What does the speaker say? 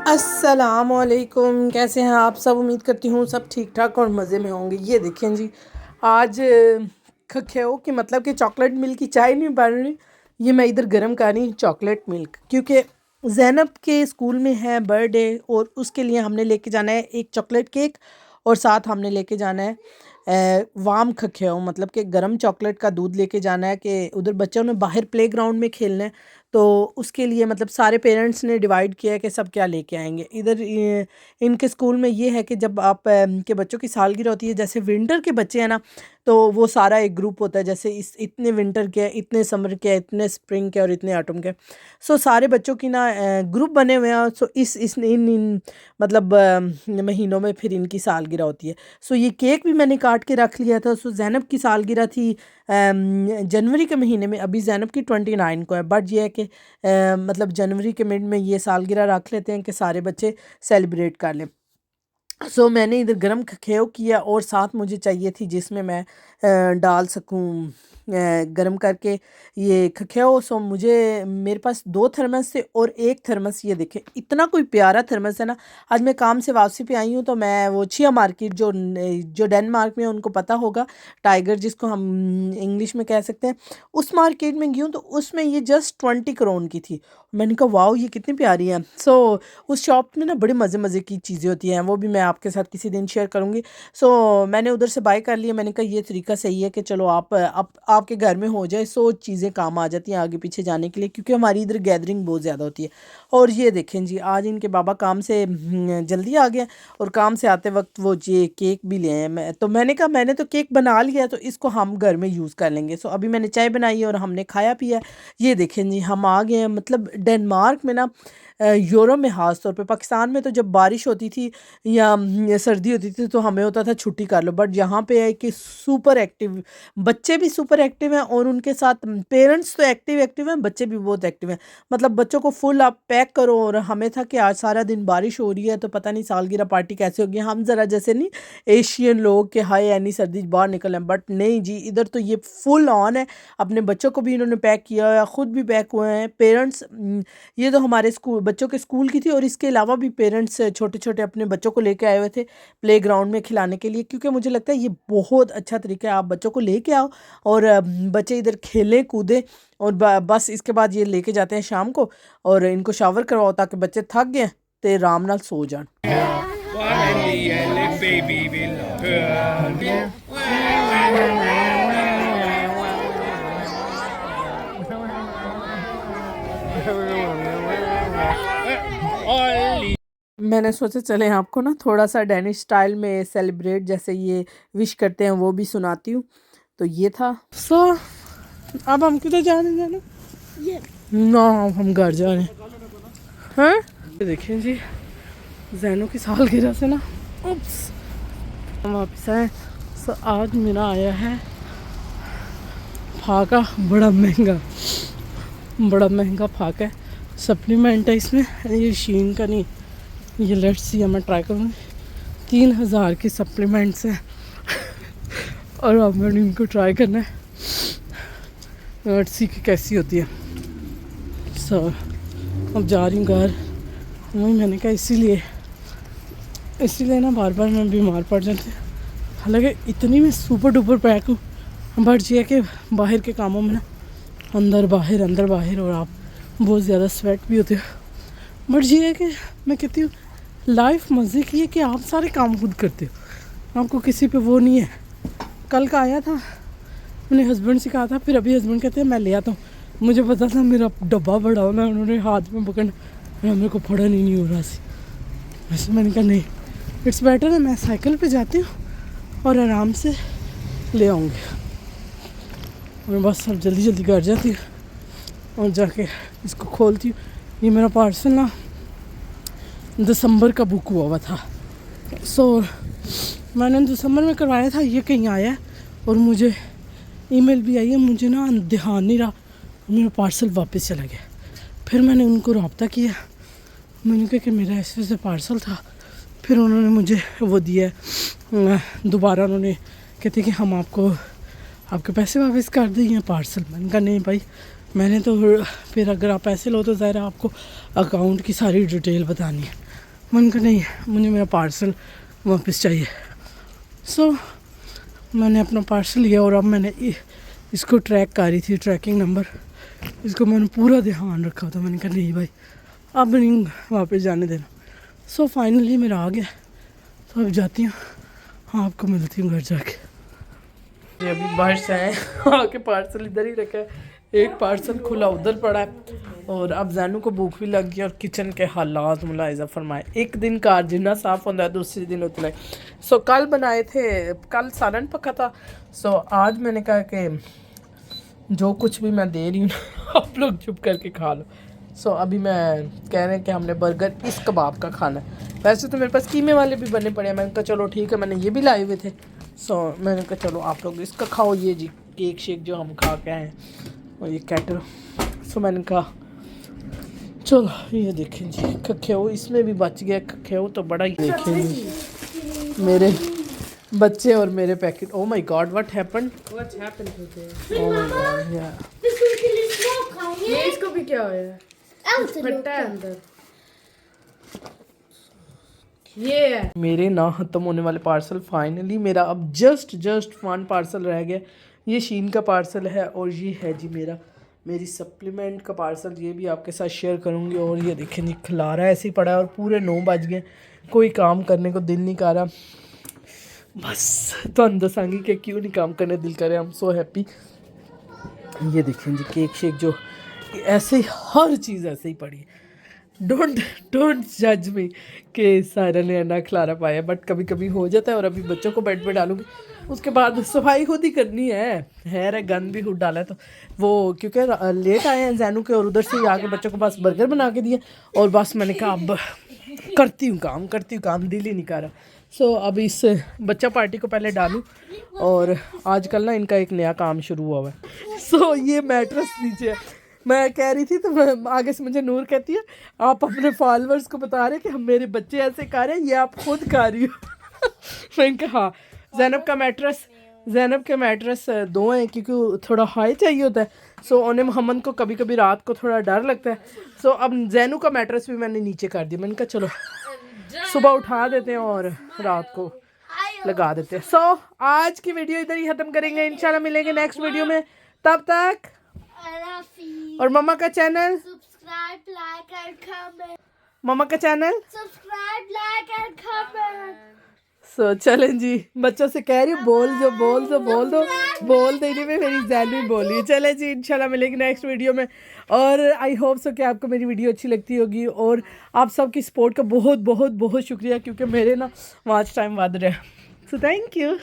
अस्सलामुअलैकुम, कैसे हैं आप सब। उम्मीद करती हूँ सब ठीक ठाक और मज़े में होंगे। ये देखें जी, आज खखेओ कि मतलब कि चॉकलेट मिल्क की चाय नहीं बन रही। ये मैं इधर गर्म कर रही हूँ चॉकलेट मिल्क, क्योंकि ज़ैनब के स्कूल में है बर्थडे और उसके लिए हमने लेके जाना है एक चॉकलेट केक और साथ हमने लेके जाना है वाम खखेओ, मतलब कि गर्म चॉकलेट का दूध लेके जाना है कि उधर बच्चों ने बाहर प्ले ग्राउंड में खेलना है। तो उसके लिए मतलब सारे पेरेंट्स ने डिवाइड किया है कि सब क्या लेके आएंगे। इधर इनके स्कूल में ये है कि जब आप के बच्चों की सालगिरह होती है, जैसे विंटर के बच्चे हैं ना, तो वो सारा एक ग्रुप होता है। जैसे इस इतने विंटर के, इतने समर के, इतने स्प्रिंग के और इतने ऑटम के। सो सारे बच्चों की ना ग्रुप बने हुए हैं। सो इस इन मतलब महीनों में फिर इनकी सालगिरह होती है। सो ये केक भी मैंने काट के रख लिया था। सो ज़ैनब की सालगिरह थी जनवरी के महीने में। अभी ज़ैनब की 29 को है, बट ये है कि मतलब जनवरी के मिड में ये सालगिरह रख लेते हैं कि सारे बच्चे सेलिब्रेट कर लें। सो मैंने इधर गरम खखेव किया और साथ मुझे चाहिए थी जिसमें मैं डाल सकूं गरम करके ये खखेव। सो मुझे मेरे पास 2 थर्मस थे और एक थर्मस, ये देखें इतना कोई प्यारा थर्मस है ना। आज मैं काम से वापसी पे आई हूँ तो मैं वो छिया मार्केट जो डेनमार्क में उनको पता होगा, टाइगर जिसको हम इंग्लिश में कह सकते हैं, उस मार्केट में गई हूँ। तो उसमें ये जस्ट 20 करोड़ की थी। मैंने कहा वाओ ये कितनी प्यारी है। सो उस शॉप में ना बड़े मज़े मज़े की चीज़ें होती हैं, वो भी मैं आपके साथ किसी दिन शेयर करूँगी। सो मैंने उधर से बाय कर लिया। मैंने कहा ये तरीका सही है कि चलो आप आपके घर में हो जाए, सो चीज़ें काम आ जाती हैं आगे पीछे जाने के लिए, क्योंकि हमारी इधर गैदरिंग बहुत ज़्यादा होती है। और ये देखें जी, आज इनके बाबा काम से जल्दी आ गए और काम से आते वक्त वो ये केक भी ले आए। मैंने कहा मैंने तो केक बना लिया, तो इसको हम घर में यूज़ कर लेंगे। सो अभी मैंने चाय बनाई है और हमने खाया पिया। ये देखें जी, हम आ गए हैं। मतलब डेनमार्क में ना यूरोप में ख़ास तौर पे, पाकिस्तान में तो जब बारिश होती थी या सर्दी होती थी तो हमें होता था छुट्टी कर लो, बट यहाँ पे है कि सुपर एक्टिव बच्चे भी सुपर एक्टिव हैं और उनके साथ पेरेंट्स तो एक्टिव एक्टिव हैं, बच्चे भी बहुत एक्टिव हैं। मतलब बच्चों को फुल आप पैक करो। और हमें था कि आज सारा दिन बारिश हो रही है तो पता नहीं सालगिरह पार्टी कैसे होगी। हम ज़रा जैसे नहीं एशियन लोग के हाय यानी सर्दी बाहर निकल हैं, बट नहीं जी, इधर तो ये फुल ऑन है। अपने बच्चों को भी इन्होंने पैक किया हुआ है, ख़ुद भी पैक हुए हैं पेरेंट्स। ये तो हमारे स्कूल बच्चों के स्कूल की थी और इसके अलावा भी पेरेंट्स छोटे छोटे अपने बच्चों को लेके आए हुए थे प्ले ग्राउंड में खिलाने के लिए, क्योंकि मुझे लगता है ये बहुत अच्छा तरीका है। आप बच्चों को लेके आओ और बच्चे इधर खेलें कूदें और बस इसके बाद ये लेके जाते हैं शाम को और इनको शावर करवाओ ताकि बच्चे थक गए तो आराम नाल सो जान। मैंने सोचा चले आपको ना थोड़ा सा डेनिश स्टाइल में सेलिब्रेट जैसे ये विश करते हैं वो भी सुनाती हूँ। तो ये था। सो अब हम किधर जाने जाना ना, हम घर जा रहे हैं। हाँ देखें जी, जैनों की सालगिरह से ना उप्स हम वापस आए। सो आज मेरा आया है फाका, बड़ा महंगा फाका है। सप्लीमेंट है इसमें, ये शीन का नहीं, ये लेट्स सी मैं ट्राई करूँगी। 3000 के सप्लीमेंट्स हैं और अब मैंने इनको ट्राई करना है, लेट्स सी कि कैसी होती है। सो अब जा रही हूँ घर। मैंने कहा इसीलिए ना बार बार मैं बीमार पड़ जाती हूँ। हालांकि इतनी मैं सुपर डुपर पैक हूँ, बट ये है कि बाहर के कामों में ना अंदर बाहर और आप बहुत ज़्यादा स्वेट भी होते हो। बट ये है कि मैं कहती हूँ लाइफ मज़े की है कि आप सारे काम खुद करते हो, आपको किसी पे वो नहीं है। कल का आया था, मैंने हस्बैंड से कहा था, फिर अभी हस्बैंड कहते हैं मैं ले आता हूँ। मुझे पता था मेरा डब्बा बड़ा होना है, उन्होंने हाथ में पकड़ना, मेरे को फड़ा नहीं हो रहा सी। वैसे मैंने कहा नहीं, इट्स बेटर है मैं साइकिल पे जाती हूँ और आराम से ले आऊँगी। और बस अब जल्दी घर जाती हूँ और जाके इसको खोलती हूँ। ये मेरा पार्सल ना दिसंबर का बुक हुआ था। सो मैंने दिसंबर में करवाया था, ये कहीं आया है और मुझे ईमेल भी आई है। मुझे ना ध्यान नहीं रहा, मेरा पार्सल वापस चला गया। फिर मैंने उनको रब्ता किया, मैंने कहा कि मेरा ऐसे पार्सल था। फिर उन्होंने मुझे वो दिया, दोबारा उन्होंने कहते कि हम आपके पैसे वापस कर देंगे पार्सल। मैंने कहा नहीं भाई, मैंने तो फिर अगर आप पैसे लो तो ज़ाहिर आपको अकाउंट की सारी डिटेल बतानी है। मन का नहीं, मुझे मेरा पार्सल वापस चाहिए। सो मैंने अपना पार्सल लिया और अब मैंने इसको ट्रैक कर रही थी, ट्रैकिंग नंबर, इसको मैंने पूरा ध्यान रखा था। मैंने कहा नहीं भाई अब नहीं वापस जाने देना। सो फाइनली मेरा आ गया, तो अब जाती हूँ, हाँ आपको मिलती हूँ घर जाके। ये अभी बाहर से आए आके पार्सल इधर ही रखा है, एक पार्सल खुला उधर पड़ा है। और अब जैनू को भूख भी लग गई और किचन के हालात मुलाहिजा फरमाए। एक दिन कार जितना साफ़ होता है दूसरे दिन उतना ही। सो कल बनाए थे, कल सालन पका था। सो आज मैंने कहा कि जो कुछ भी मैं दे रही हूँ आप लोग चुप करके खा लो। सो अभी मैं कह रहे हैं कि हमने बर्गर इस कबाब का खाना है। वैसे तो मेरे पास कीमे वाले भी बने पड़े हैं, मैंने कहा चलो ठीक है, मैंने ये भी लाए हुए थे। सो मैंने कहा चलो आप लोग इसका खाओ, ये जी केक शेक जो हम खा के आए हैं और ये कैटर। सो मैंने कहा चलो ये देखें जी कखेऊ, इसमें भी बच गया कखेऊ तो बड़ा ही। देखें जी मेरे बच्चे और मेरे packet. Oh my God what happened, What happened to this? Oh my God या ये इसको भी क्या होया? फटा है अंदर। ये है मेरे ना ख़त्म होने वाले पार्सल। फाइनली मेरा अब जस्ट वन पार्सल रह गया। ये शीन का पार्सल है और ये है जी मेरी सप्लीमेंट का पार्सल, ये भी आपके साथ शेयर करूँगी। और ये देखें जी खिलारा ऐसे ही पड़ा है और पूरे 9 बज गए, कोई काम करने को दिल नहीं कर रहा। बस तो दसांगी कि क्यों नहीं काम करने दिल करे। I am so happy. ये देखें जी केक शेक जो ऐसे ही, हर चीज़ ऐसे ही पड़ी है। डोंट जज मी कि सारा ने ना खिलारा पाया, बट कभी कभी हो जाता है। और अभी बच्चों को बेड पे डालूंगी, उसके बाद सफाई खुद ही करनी है गंद भी खुद डाला है। तो वो क्योंकि लेट आए हैं जैनू के, और उधर से ही आके बच्चों को बस बर्गर बना के दिए। और बस मैंने कहा अब करती हूँ काम, दिल ही नहीं कर रहा। सो अब इस बच्चा पार्टी को पहले डालूँ। और आजकल ना इनका एक नया काम शुरू हुआ है। सो ये मैट्रेस नीचे है, मैं कह रही थी तो मैं आगे से मुझे नूर कहती है आप अपने फॉलोअर्स को बता रहे कि हम मेरे बच्चे ऐसे कर रहे हैं, ये आप खुद कर रही हो। मैंने कहा हाँ, जैनब के मैट्रेस 2 हैं क्योंकि थोड़ा हाई चाहिए होता है। सो उन्हें मोहम्मद को कभी कभी रात को थोड़ा डर लगता है। सो अब जैनू का मैट्रेस भी मैंने नीचे कर दिया। मैंने कहा चलो सुबह उठा देते हैं और रात को लगा देते हैं। सो आज की वीडियो इधर ही ख़त्म करेंगे, इंशाल्लाह मिलेंगे नेक्स्ट वीडियो में। तब तक और मम्मा का channel subscribe, like and comment. मम्मा का channel subscribe, like and comment. So चलें जी, बच्चों से कह रही हूँ बोल दो इन्हीं में मेरी जैनू ही बोली। चलें जी, इंशाल्लाह मिलेंगे नेक्स्ट वीडियो में। और आई होप सो कि आपको मेरी वीडियो अच्छी लगती होगी। और आप सबकी सपोर्ट का बहुत शुक्रिया, क्योंकि मेरे ना वॉच टाइम बढ़ रहा है। So thank you.